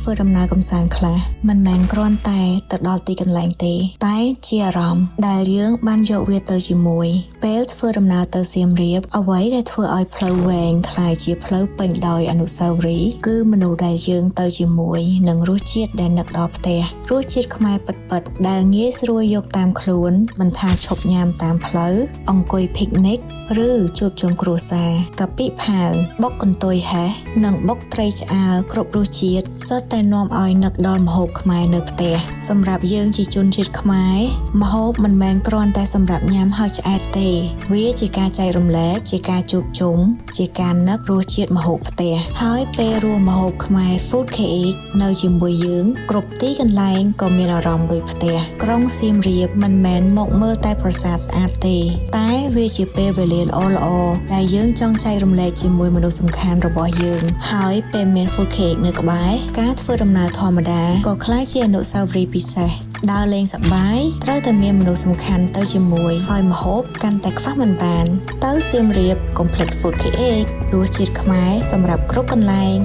ធ្វើដំណើរកំសាន្តខ្លះមិនមែនគ្រាន់តែទៅដល់ទីកន្លែងទេតែជាអារម្មណ៍ដែលយើងបានយកវាទៅជាមួយពេលធ្វើដំណើរទៅសៀមរាបអ្វីដែលធ្វើឲ្យផ្លូវវែងក្លាយជាផ្លូវពេញដោយអនុស្សាវរីយ៍គឺមនុស្សដែលយើងទៅជាមួយនឹងរសជាតិដែលនឹកដល់ផ្ទះរសជាតិខ្មែរពិតៗដែលងាយស្រួលយកតាមខ្លួនមិនថាឈប់ញ៉ាំតាមផ្លូវអង្គុយភិកនិកឬជួបជុំគ្រួសារកាពិផាលបុកកន្ទុយហេះនិងបុកត្រីឆ្អើរគ្រប់រសជាតិសុទ្ធតែនាំឲ្យនឹកដល់ម្ហូបខ្មែរនៅផ្ទះសម្រាប់យើងជាជនជាតិខ្មែរម្ហូបមិនមែនគ្រាន់តែសម្រាប់ញ៉ាំហើយឆ្អែតទេវាជាការចែករំលែកជាការជួបជុំជាការនឹករសជាតិម្ហូបផ្ទះហើយពេលរួមម្ហូបខ្មែរ Food Cake នៅជាមួយយើងគ្រប់ទីកន្លែងក៏មានអារម្មណ៍ដូចផ្ទះក្រុងសៀមរាបមិនមែនមកមើលតែប្រាសាទស្អាតទេតែវាជាពេលវេលាល្អដែលយើងចង់ចែករំលែកជាមួយមនុស្សសំខាន់របស់យើងហើយពេលមាន Food Cake នៅក្បែរការធ្វើដំណើរធម្មតាក៏ក្លាយជាអនុស្សាវរីយ៍ពិសេសដើរលេងសប្បាយត្រូវតែមានមនុស្សសំខាន់ទៅជាមួយហើយម្ហូបកាន់តែខ្វះមិនបានទៅសៀមរាបកុំភ្លេច Food Cake រសជាតិខ្មែរសម្រាប់គ្រប់កន្លែង